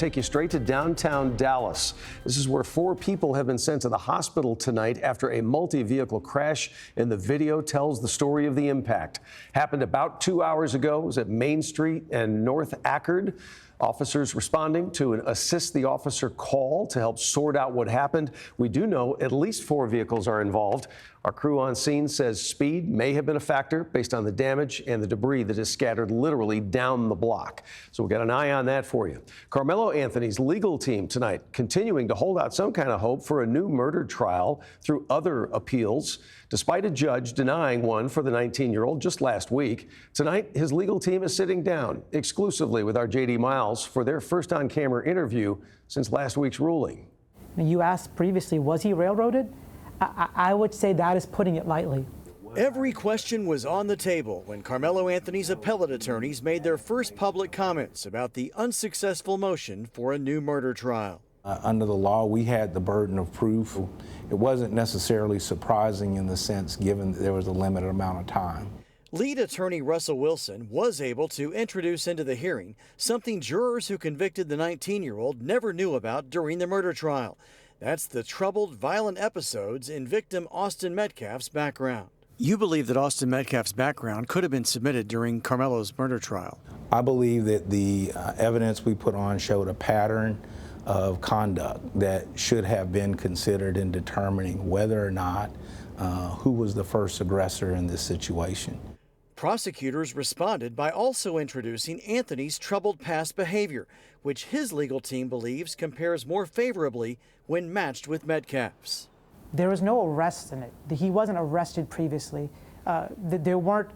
Take you straight to downtown Dallas. This is where 4 people have been sent to the hospital tonight after a multi-vehicle crash, and the video tells the story of the impact. Happened about 2 hours ago. It was at Main Street and North Ackard. Officers responding to assist the officer call to help sort out what happened. We do know at least 4 vehicles are involved. Our crew on scene says speed may have been a factor based on the damage and the debris that is scattered literally down the block. So we've got an eye on that for you. Carmelo Anthony's legal team tonight continuing to hold out some kind of hope for a new murder trial through other appeals, despite a judge denying one for the 19-year-old just last week. Tonight, his legal team is sitting down exclusively with our J.D. Miles for their first on-camera interview since last week's ruling. You asked previously, was he railroaded? I would say that is putting it lightly. Every question was on the table when Carmelo Anthony's appellate attorneys made their first public comments about the unsuccessful motion for a new murder trial. Under the law, we had the burden of proof. It wasn't necessarily surprising in the sense given that there was a limited amount of time. Lead attorney Russell Wilson was able to introduce into the hearing something jurors who convicted the 19-year-old never knew about during the murder trial. That's the troubled, violent episodes in victim Austin Metcalf's background. You believe that Austin Metcalf's background could have been submitted during Carmelo's murder trial? I believe that the evidence we put on showed a pattern of conduct that should have been considered in determining whether or not who was the first aggressor in this situation. Prosecutors responded by also introducing Anthony's troubled past behavior, which his legal team believes compares more favorably when matched with Metcalf's. There was no arrest in it. He wasn't arrested previously. There weren't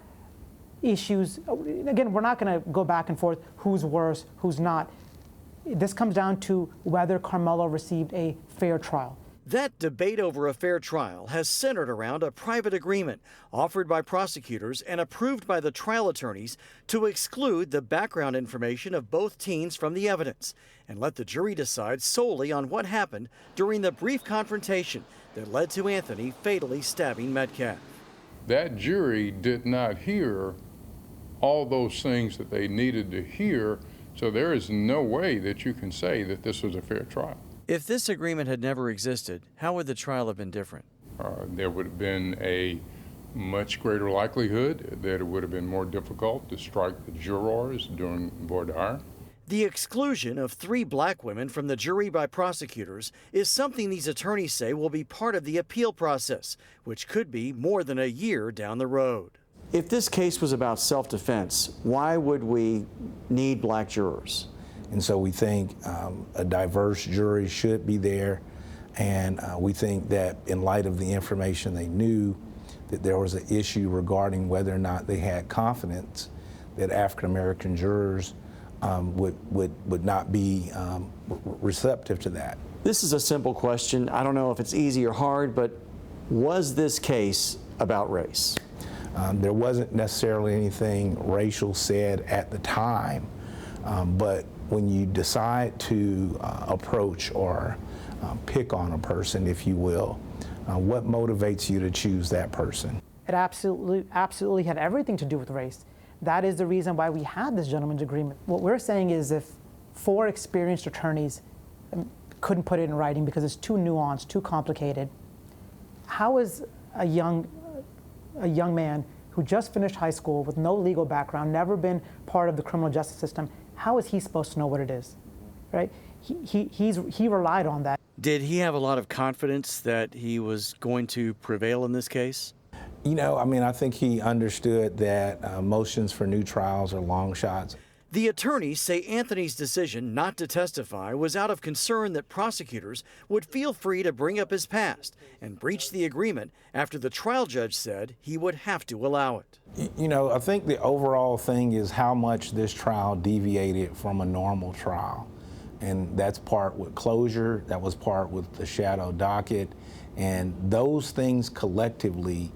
issues. Again, we're not going to go back and forth who's worse, who's not. This comes down to whether Carmelo received a fair trial. That debate over a fair trial has centered around a private agreement offered by prosecutors and approved by the trial attorneys to exclude the background information of both teens from the evidence and let the jury decide solely on what happened during the brief confrontation that led to Anthony fatally stabbing Metcalf. That jury did not hear all those things that they needed to hear, so there is no way that you can say that this was a fair trial. If this agreement had never existed, how would the trial have been different? There would have been a much greater likelihood that it would have been more difficult to strike the jurors during voir dire. The exclusion of 3 black women from the jury by prosecutors is something these attorneys say will be part of the appeal process, which could be more than a year down the road. If this case was about self-defense, why would we need black jurors? And so we think a diverse jury should be there, and we think that in light of the information they knew, that there was an issue regarding whether or not they had confidence that African-American jurors would not be receptive to that. This is a simple question. I don't know if it's easy or hard, but was this case about race? There wasn't necessarily anything racial said at the time, but when you decide to approach or pick on a person, if you will, what motivates you to choose that person? It absolutely had everything to do with race. That is the reason why we had this gentleman's agreement. What we're saying is if 4 experienced attorneys couldn't put it in writing because it's too nuanced, too complicated, how is a young man who just finished high school with no legal background, never been part of the criminal justice system, how is he supposed to know what it is, right? He relied on that. Did he have a lot of confidence that he was going to prevail in this case? You know, I mean, I think he understood that motions for new trials are long shots. The attorneys say Anthony's decision not to testify was out of concern that prosecutors would feel free to bring up his past and breach the agreement after the trial judge said he would have to allow it. You know, I think the overall thing is how much this trial deviated from a normal trial. And that's part with closure, that was part with the shadow docket, and those things collectively,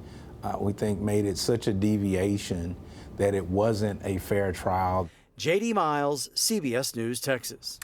we think made it such a deviation that it wasn't a fair trial. J.D. Miles, CBS News, Texas.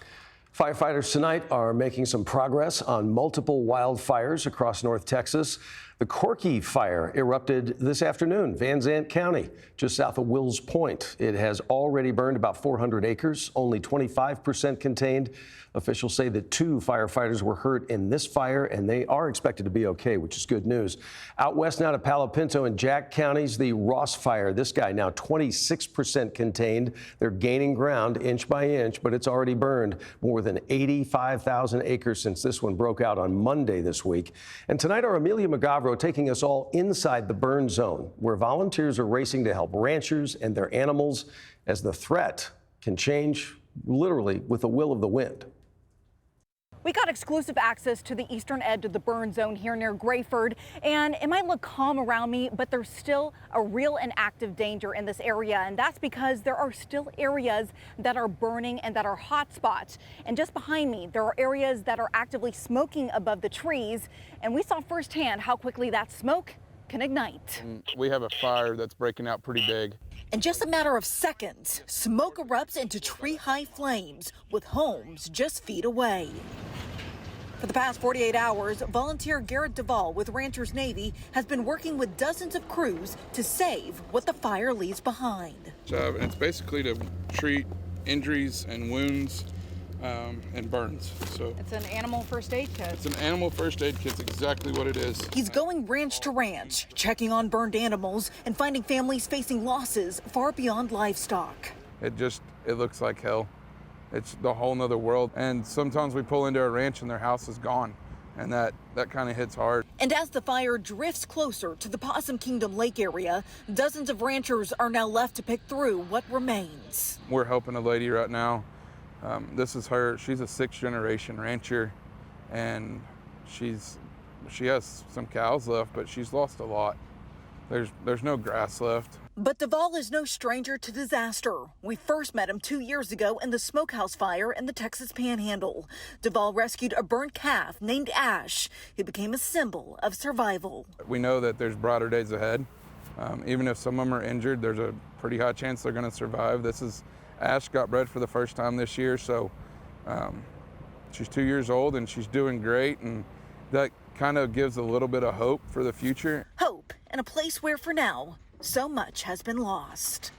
Firefighters tonight are making some progress on multiple wildfires across North Texas. The Corky fire erupted this afternoon, Van Zandt County, just south of Wills Point. It has already burned about 400 acres, only 25% contained. Officials say that 2 firefighters were hurt in this fire, and they are expected to be okay, which is good news. Out west now to Palo Pinto and Jack counties, the Ross fire. This guy now 26% contained. They're gaining ground inch by inch, but it's already burned more than 85,000 acres since this one broke out on Monday this week. And tonight, our Amelia McGavro taking us all inside the burn zone, where volunteers are racing to help ranchers and their animals as the threat can change literally with the will of the wind. We got exclusive access to the eastern edge of the burn zone here near Grayford, and it might look calm around me, but there's still a real and active danger in this area, and that's because there are still areas that are burning and that are hot spots. And just behind me, there are areas that are actively smoking above the trees, and we saw firsthand how quickly that smoke can ignite. We have a fire that's breaking out pretty big. In just a matter of seconds, smoke erupts into tree-high flames, with homes just feet away. For the past 48 hours, volunteer Garrett Duvall with Ranchers Navy has been working with dozens of crews to save what the fire leaves behind. It's basically to treat injuries and wounds and burns. So It's an animal first aid kit. it's an animal first aid kit. It's exactly what it is. He's going ranch to ranch, checking on burned animals and finding families facing losses far beyond livestock. It looks like hell. It's the whole nother world. And sometimes we pull into a ranch and their house is gone. And that kind of hits hard. And as the fire drifts closer to the Possum Kingdom Lake area, dozens of ranchers are now left to pick through what remains. We're helping a lady right now. This is her. She's a 6th generation rancher, and she has some cows left, but she's lost a lot. There's no grass left. But Duvall is no stranger to disaster. We first met him 2 years ago in the smokehouse fire in the Texas Panhandle. Duvall rescued a burnt calf named Ash, who became a symbol of survival. We know that there's brighter days ahead. Even if some of them are injured, there's a pretty high chance they're going to survive. Ash got bred for the first time this year, so she's 2 years old and she's doing great, and that kind of gives a little bit of hope for the future. Hope in a place where, for now, so much has been lost.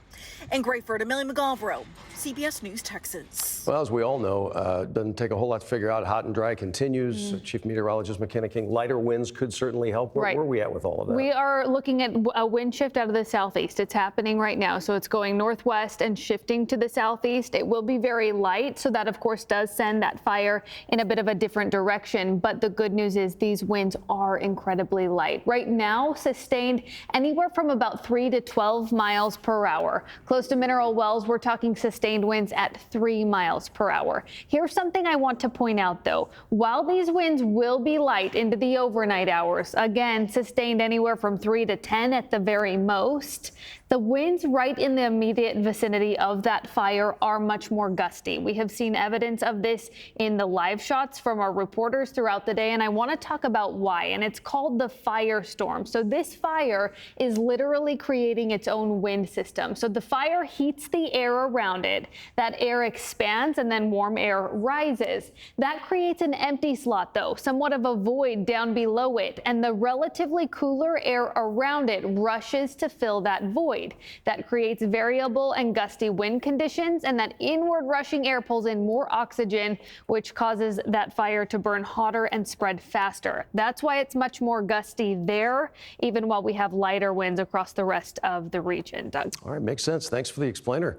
In Grayford, Amelia McGavro, CBS News, Texas. Well, as we all know, it doesn't take a whole lot to figure out. Hot and dry continues. Chief Meteorologist McKenna King, lighter winds could certainly help. Where are we at with all of that? We are looking at a wind shift out of the southeast. It's happening right now. So it's going northwest and shifting to the southeast. It will be very light. So that, of course, does send that fire in a bit of a different direction. But the good news is these winds are incredibly light. Right now, sustained anywhere from about 3 to 12 miles per hour. Close to Mineral Wells, we're talking sustained winds at 3 miles per hour. Here's something I want to point out, though. While these winds will be light into the overnight hours, again, sustained anywhere from 3 to 10 at the very most, the winds right in the immediate vicinity of that fire are much more gusty. We have seen evidence of this in the live shots from our reporters throughout the day, and I want to talk about why. And it's called the Firestorm. So this fire is literally creating its own wind system. So the fire heats the air around it. That air expands and then warm air rises. That creates an empty slot, though, somewhat of a void down below it, and the relatively cooler air around it rushes to fill that void. That creates variable and gusty wind conditions, and that inward rushing air pulls in more oxygen, which causes that fire to burn hotter and spread faster. That's why it's much more gusty there, even while we have lighter winds across the rest of the region. Doug. All right, makes sense. Thanks for the explainer.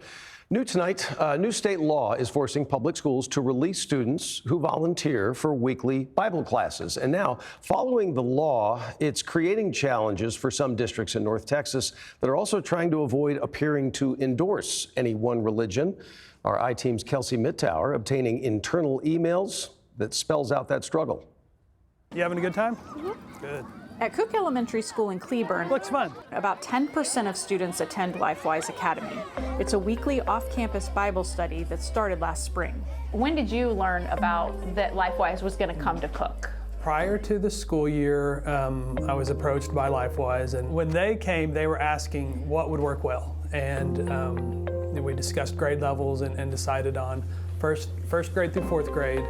New tonight, new state law is forcing public schools to release students who volunteer for weekly Bible classes. And now, following the law, it's creating challenges for some districts in North Texas that are also trying to avoid appearing to endorse any one religion. Our I-Team's Kelsey Mittauer obtaining internal emails that spells out that struggle. You having a good time? Mm-hmm. Good. At Cook Elementary School in Cleburne, Looks fun. about 10% of students attend LifeWise Academy. It's a weekly off-campus Bible study that started last spring. When did you learn about that LifeWise was going to come to Cook? Prior to the school year, I was approached by LifeWise, and when they came, they were asking what would work well. And we discussed grade levels and decided on first grade through fourth grade,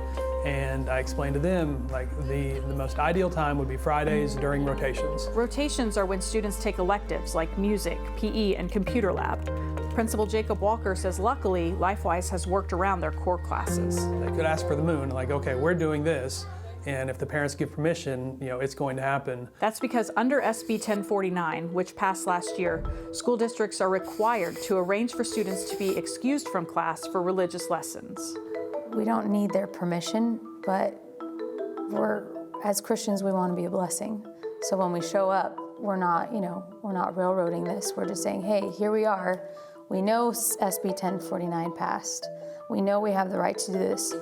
and I explained to them like the most ideal time would be Fridays during rotations. Rotations are when students take electives like music, PE, and computer lab. Principal Jacob Walker says luckily, LifeWise has worked around their core classes. They could ask for the moon, like, okay, we're doing this, and if the parents give permission, it's going to happen. That's because under SB 1049, which passed last year, school districts are required to arrange for students to be excused from class for religious lessons. We don't need their permission, but as Christians, we want to be a blessing. So when we show up, we're not railroading this. We're just saying, hey, here we are. We know SB 1049 passed. We know we have the right to do this.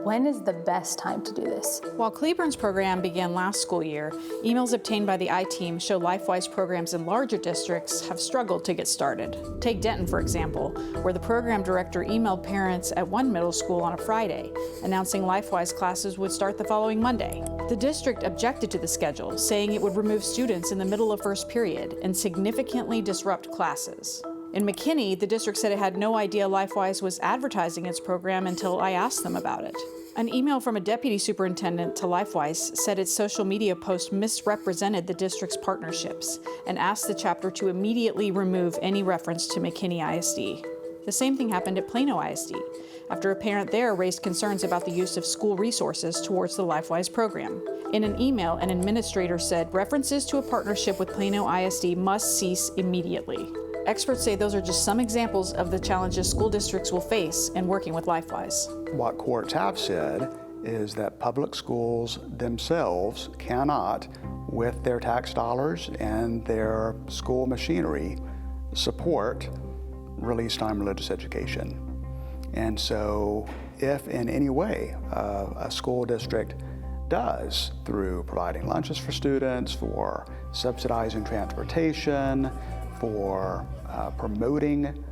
When is the best time to do this? While Cleburne's program began last school year, emails obtained by the I-Team show LifeWise programs in larger districts have struggled to get started. Take Denton, for example, where the program director emailed parents at one middle school on a Friday, announcing LifeWise classes would start the following Monday. The district objected to the schedule, saying it would remove students in the middle of first period and significantly disrupt classes. In McKinney, the district said it had no idea LifeWise was advertising its program until I asked them about it. An email from a deputy superintendent to LifeWise said its social media post misrepresented the district's partnerships and asked the chapter to immediately remove any reference to McKinney ISD. The same thing happened at Plano ISD, after a parent there raised concerns about the use of school resources towards the LifeWise program. In an email, an administrator said references to a partnership with Plano ISD must cease immediately. Experts say those are just some examples of the challenges school districts will face in working with LifeWise. What courts have said is that public schools themselves cannot, with their tax dollars and their school machinery, support release time religious education. And so if in any way a school district does, through providing lunches for students, for subsidizing transportation, for promoting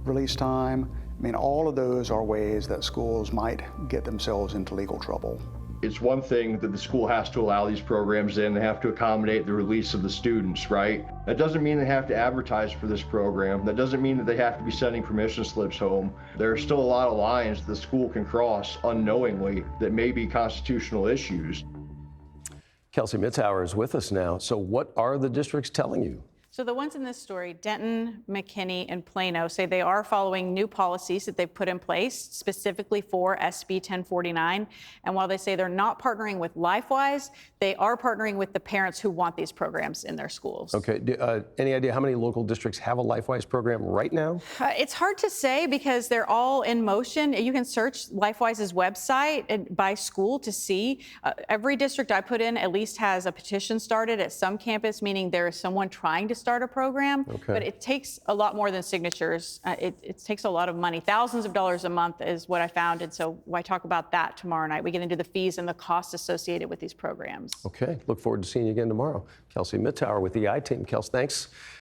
release time, all of those are ways that schools might get themselves into legal trouble. It's one thing that the school has to allow these programs in, they have to accommodate the release of the students, right? That doesn't mean they have to advertise for this program. That doesn't mean that they have to be sending permission slips home. There are still a lot of lines the school can cross unknowingly that may be constitutional issues. Kelsey Mitzauer is with us now. So what are the districts telling you? So the ones in this story, Denton, McKinney, and Plano, say they are following new policies that they've put in place specifically for SB 1049. And while they say they're not partnering with LifeWise, they are partnering with the parents who want these programs in their schools. Okay, any idea how many local districts have a LifeWise program right now? It's hard to say because they're all in motion. You can search LifeWise's website by school to see. Every district I put in at least has a petition started at some campus, meaning there is someone trying to start a program, but it takes a lot more than signatures. It takes a lot of money. Thousands of dollars a month is what I found, and so I talk about that tomorrow night. We get into the fees and the costs associated with these programs. Okay, look forward to seeing you again tomorrow. Kelsey Mitzauer with the I-Team. Kels, thanks.